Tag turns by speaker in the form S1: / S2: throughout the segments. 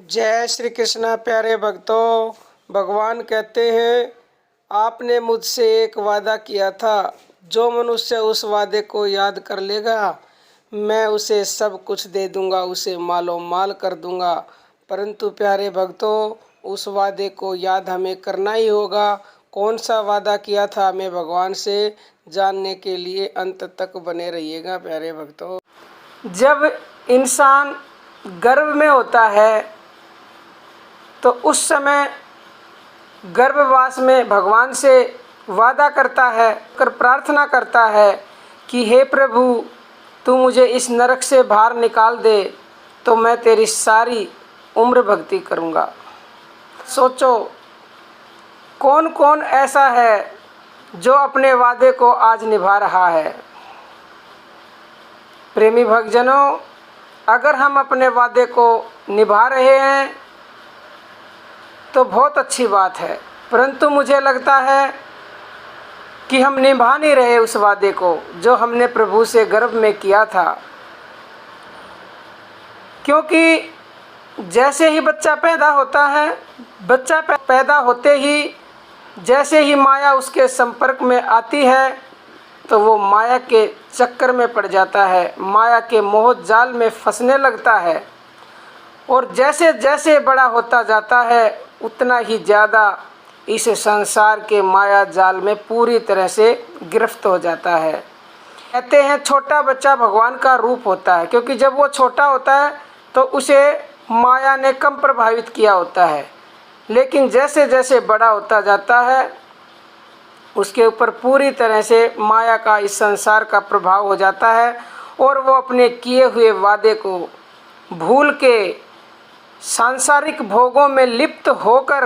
S1: जय श्री कृष्णा। प्यारे भक्तों, भगवान कहते हैं आपने मुझसे एक वादा किया था, जो मनुष्य उस वादे को याद कर लेगा मैं उसे सब कुछ दे दूंगा, उसे मालो माल कर दूंगा। परंतु प्यारे भक्तों, उस वादे को याद हमें करना ही होगा। कौन सा वादा किया था हमें भगवान से, जानने के लिए अंत तक बने रहिएगा। प्यारे भक्तों, जब इंसान गर्भ में होता है तो उस समय गर्भवास में भगवान से वादा करता है, कर प्रार्थना करता है कि हे प्रभु, तू मुझे इस नरक से बाहर निकाल दे तो मैं तेरी सारी उम्र भक्ति करूँगा। सोचो, कौन कौन ऐसा है जो अपने वादे को आज निभा रहा है। प्रेमी भक्तजनों, अगर हम अपने वादे को निभा रहे हैं तो बहुत अच्छी बात है, परंतु मुझे लगता है कि हम निभा नहीं रहे उस वादे को जो हमने प्रभु से गर्भ में किया था। क्योंकि जैसे ही बच्चा पैदा होता है, बच्चा पैदा होते ही जैसे ही माया उसके संपर्क में आती है तो वो माया के चक्कर में पड़ जाता है, माया के मोह जाल में फंसने लगता है। और जैसे जैसे बड़ा होता जाता है उतना ही ज़्यादा इस संसार के माया जाल में पूरी तरह से गिरफ्त हो जाता है। कहते हैं छोटा बच्चा भगवान का रूप होता है, क्योंकि जब वो छोटा होता है तो उसे माया ने कम प्रभावित किया होता है, लेकिन जैसे जैसे बड़ा होता जाता है उसके ऊपर पूरी तरह से माया का, इस संसार का प्रभाव हो जाता है और वो अपने किए हुए वादे को भूल के सांसारिक भोगों में लिप्त होकर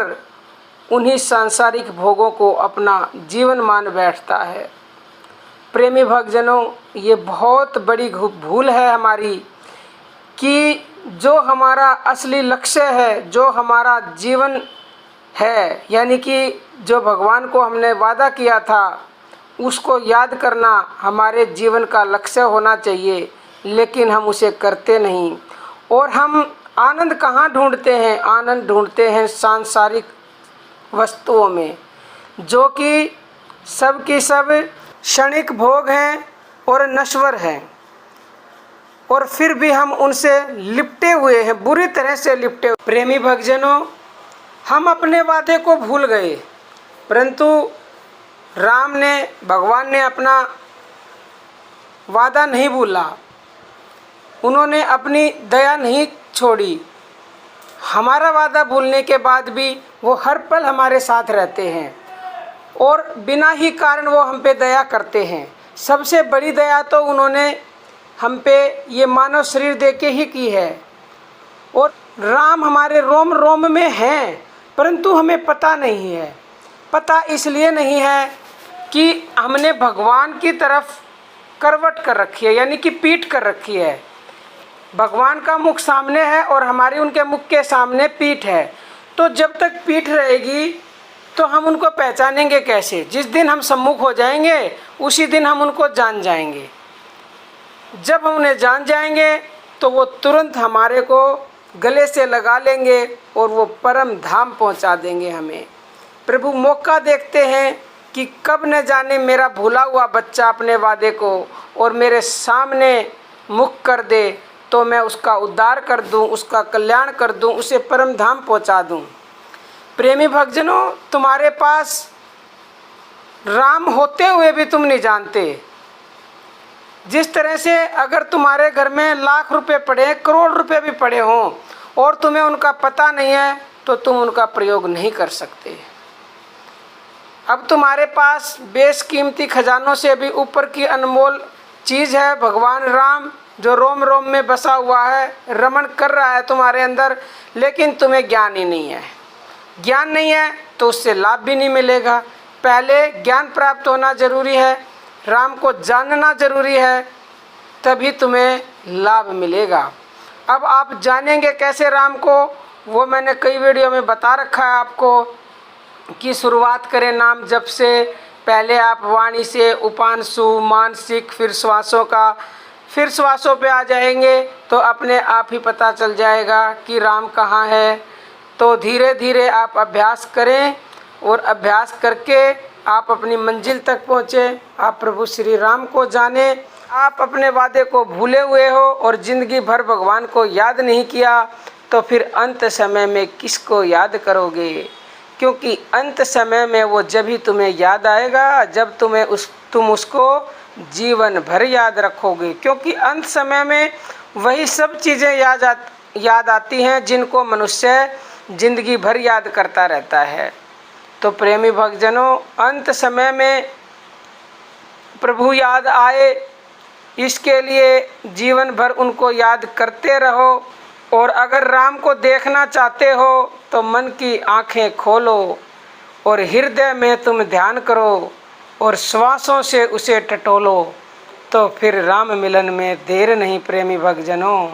S1: उन्हीं सांसारिक भोगों को अपना जीवन मान बैठता है। प्रेमी भक्तजनों, ये बहुत बड़ी भूल है हमारी कि जो हमारा असली लक्ष्य है, जो हमारा जीवन है, यानी कि जो भगवान को हमने वादा किया था उसको याद करना हमारे जीवन का लक्ष्य होना चाहिए, लेकिन हम उसे करते नहीं। और हम आनंद कहाँ ढूंढते हैं? आनंद ढूंढते हैं सांसारिक वस्तुओं में, जो कि सब की सब क्षणिक भोग हैं और नश्वर हैं, और फिर भी हम उनसे लिपटे हुए हैं, बुरी तरह से लिपटे हुए। प्रेमी भक्तजनों, हम अपने वादे को भूल गए, परंतु भगवान ने अपना वादा नहीं भूला, उन्होंने अपनी दया नहीं छोड़ी। हमारा वादा भूलने के बाद भी वो हर पल हमारे साथ रहते हैं और बिना ही कारण वो हम पे दया करते हैं। सबसे बड़ी दया तो उन्होंने हम पे ये मानव शरीर दे के ही की है। और राम हमारे रोम रोम में हैं, परंतु हमें पता नहीं है। पता इसलिए नहीं है कि हमने भगवान की तरफ करवट कर रखी है, यानी कि पीठ कर रखी है। भगवान का मुख सामने है और हमारी उनके मुख के सामने पीठ है, तो जब तक पीठ रहेगी तो हम उनको पहचानेंगे कैसे? जिस दिन हम सम्मुख हो जाएंगे उसी दिन हम उनको जान जाएंगे। जब हम उन्हें जान जाएंगे तो वो तुरंत हमारे को गले से लगा लेंगे और वो परम धाम पहुंचा देंगे हमें। प्रभु मौका देखते हैं कि कब न जाने मेरा भूला हुआ बच्चा अपने वादे को और मेरे सामने मुख कर दे तो मैं उसका उद्धार कर दूं, उसका कल्याण कर दूं, उसे परम धाम पहुंचा दूं। प्रेमी भक्तजनों, तुम्हारे पास राम होते हुए भी तुम नहीं जानते। जिस तरह से अगर तुम्हारे घर में लाख रुपए पड़े, करोड़ रुपए भी पड़े हों और तुम्हें उनका पता नहीं है तो तुम उनका प्रयोग नहीं कर सकते। अब तुम्हारे पास बेशकीमती खजानों से भी ऊपर की अनमोल चीज़ है भगवान राम, जो रोम रोम में बसा हुआ है, रमण कर रहा है तुम्हारे अंदर, लेकिन तुम्हें ज्ञान ही नहीं है। ज्ञान नहीं है तो उससे लाभ भी नहीं मिलेगा। पहले ज्ञान प्राप्त होना जरूरी है, राम को जानना जरूरी है, तभी तुम्हें लाभ मिलेगा। अब आप जानेंगे कैसे राम को, वो मैंने कई वीडियो में बता रखा है आपको कि शुरुआत करें नाम जप से। पहले आप वाणी से उपांशु, मानसिक, फिर श्वासों का, फिर श्वासों पे आ जाएंगे तो अपने आप ही पता चल जाएगा कि राम कहाँ है। तो धीरे धीरे आप अभ्यास करें और अभ्यास करके आप अपनी मंजिल तक पहुँचे। आप प्रभु श्री राम को जाने। आप अपने वादे को भूले हुए हो और ज़िंदगी भर भगवान को याद नहीं किया तो फिर अंत समय में किसको याद करोगे? क्योंकि अंत समय में वो जब ही तुम्हें याद आएगा जब तुम उसको जीवन भर याद रखोगे। क्योंकि अंत समय में वही सब चीज़ें याद आती हैं जिनको मनुष्य ज़िंदगी भर याद करता रहता है। तो प्रेमी भक्तजनों, अंत समय में प्रभु याद आए इसके लिए जीवन भर उनको याद करते रहो। और अगर राम को देखना चाहते हो तो मन की आंखें खोलो और हृदय में तुम ध्यान करो और श्वासों से उसे टटोलो। तो फिर राम मिलन में देर नहीं प्रेमी भक्तजनों।